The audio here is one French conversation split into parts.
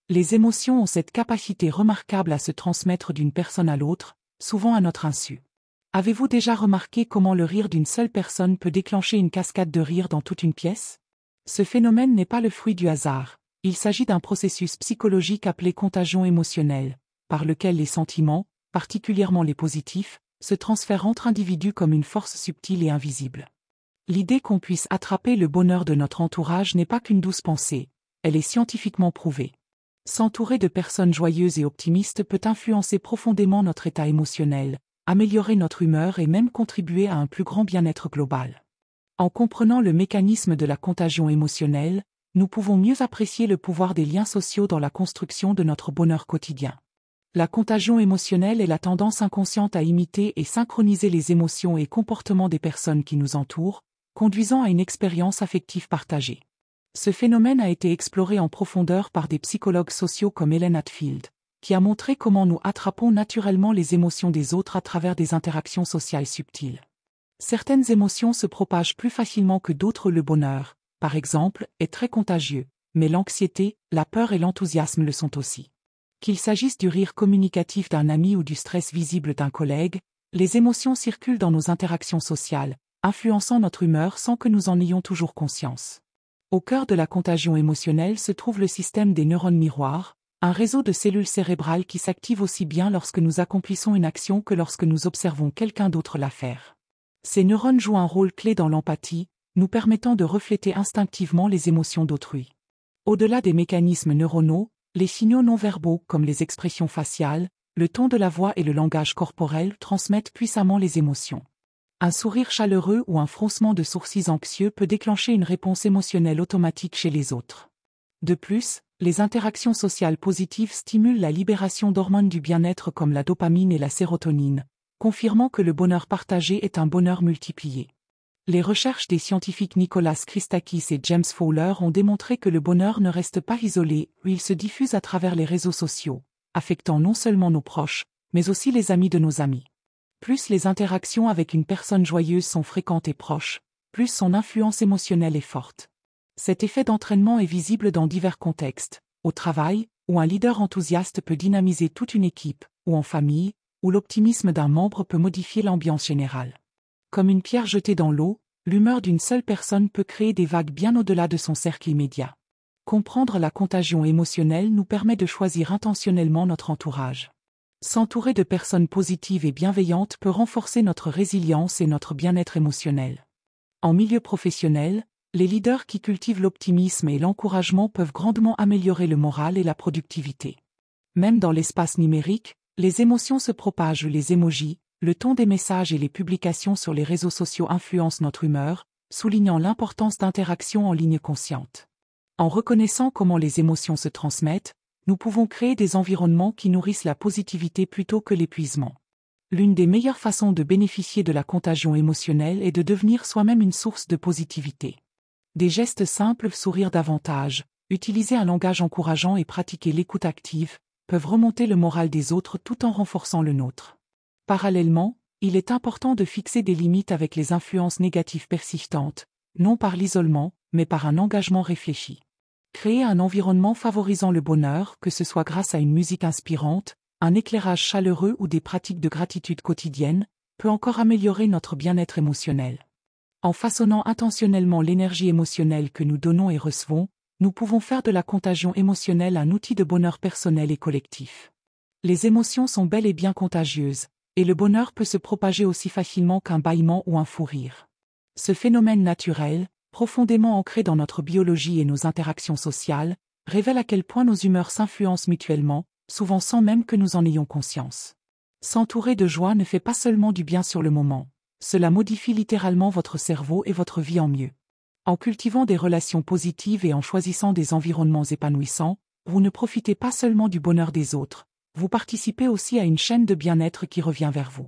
Les émotions ont cette capacité remarquable à se transmettre d'une personne à l'autre, souvent à notre insu. Avez-vous déjà remarqué comment le rire d'une seule personne peut déclencher une cascade de rire dans toute une pièce? Ce phénomène n'est pas le fruit du hasard. Il s'agit d'un processus psychologique appelé contagion émotionnelle, par lequel les sentiments, particulièrement les positifs, se transfèrent entre individus comme une force subtile et invisible. L'idée qu'on puisse attraper le bonheur de notre entourage n'est pas qu'une douce pensée, elle est scientifiquement prouvée. S'entourer de personnes joyeuses et optimistes peut influencer profondément notre état émotionnel, améliorer notre humeur et même contribuer à un plus grand bien-être global. En comprenant le mécanisme de la contagion émotionnelle, nous pouvons mieux apprécier le pouvoir des liens sociaux dans la construction de notre bonheur quotidien. La contagion émotionnelle est la tendance inconsciente à imiter et synchroniser les émotions et comportements des personnes qui nous entourent, conduisant à une expérience affective partagée. Ce phénomène a été exploré en profondeur par des psychologues sociaux comme Helen Hadfield, qui a montré comment nous attrapons naturellement les émotions des autres à travers des interactions sociales subtiles. Certaines émotions se propagent plus facilement que d'autres. Le bonheur, par exemple, est très contagieux, mais l'anxiété, la peur et l'enthousiasme le sont aussi. Qu'il s'agisse du rire communicatif d'un ami ou du stress visible d'un collègue, les émotions circulent dans nos interactions sociales, influençant notre humeur sans que nous en ayons toujours conscience. Au cœur de la contagion émotionnelle se trouve le système des neurones miroirs, un réseau de cellules cérébrales qui s'active aussi bien lorsque nous accomplissons une action que lorsque nous observons quelqu'un d'autre la faire. Ces neurones jouent un rôle clé dans l'empathie, nous permettant de refléter instinctivement les émotions d'autrui. Au-delà des mécanismes neuronaux, les signaux non-verbaux comme les expressions faciales, le ton de la voix et le langage corporel transmettent puissamment les émotions. Un sourire chaleureux ou un froncement de sourcils anxieux peut déclencher une réponse émotionnelle automatique chez les autres. De plus, les interactions sociales positives stimulent la libération d'hormones du bien-être comme la dopamine et la sérotonine, confirmant que le bonheur partagé est un bonheur multiplié. Les recherches des scientifiques Nicholas Christakis et James Fowler ont démontré que le bonheur ne reste pas isolé, il se diffuse à travers les réseaux sociaux, affectant non seulement nos proches, mais aussi les amis de nos amis. Plus les interactions avec une personne joyeuse sont fréquentes et proches, plus son influence émotionnelle est forte. Cet effet d'entraînement est visible dans divers contextes, au travail, où un leader enthousiaste peut dynamiser toute une équipe, ou en famille, où l'optimisme d'un membre peut modifier l'ambiance générale. Comme une pierre jetée dans l'eau, l'humeur d'une seule personne peut créer des vagues bien au-delà de son cercle immédiat. Comprendre la contagion émotionnelle nous permet de choisir intentionnellement notre entourage. S'entourer de personnes positives et bienveillantes peut renforcer notre résilience et notre bien-être émotionnel. En milieu professionnel, les leaders qui cultivent l'optimisme et l'encouragement peuvent grandement améliorer le moral et la productivité. Même dans l'espace numérique, les émotions se propagent. Les émojis, le ton des messages et les publications sur les réseaux sociaux influencent notre humeur, soulignant l'importance d'interactions en ligne conscientes. En reconnaissant comment les émotions se transmettent, nous pouvons créer des environnements qui nourrissent la positivité plutôt que l'épuisement. L'une des meilleures façons de bénéficier de la contagion émotionnelle est de devenir soi-même une source de positivité. Des gestes simples, sourire davantage, utiliser un langage encourageant et pratiquer l'écoute active, peuvent remonter le moral des autres tout en renforçant le nôtre. Parallèlement, il est important de fixer des limites avec les influences négatives persistantes, non par l'isolement, mais par un engagement réfléchi. Créer un environnement favorisant le bonheur, que ce soit grâce à une musique inspirante, un éclairage chaleureux ou des pratiques de gratitude quotidienne, peut encore améliorer notre bien-être émotionnel. En façonnant intentionnellement l'énergie émotionnelle que nous donnons et recevons, nous pouvons faire de la contagion émotionnelle un outil de bonheur personnel et collectif. Les émotions sont bel et bien contagieuses, et le bonheur peut se propager aussi facilement qu'un bâillement ou un fou rire. Ce phénomène naturel, profondément ancré dans notre biologie et nos interactions sociales, révèle à quel point nos humeurs s'influencent mutuellement, souvent sans même que nous en ayons conscience. S'entourer de joie ne fait pas seulement du bien sur le moment, cela modifie littéralement votre cerveau et votre vie en mieux. En cultivant des relations positives et en choisissant des environnements épanouissants, vous ne profitez pas seulement du bonheur des autres, vous participez aussi à une chaîne de bien-être qui revient vers vous.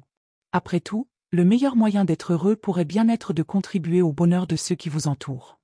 Après tout, le meilleur moyen d'être heureux pourrait bien être de contribuer au bonheur de ceux qui vous entourent.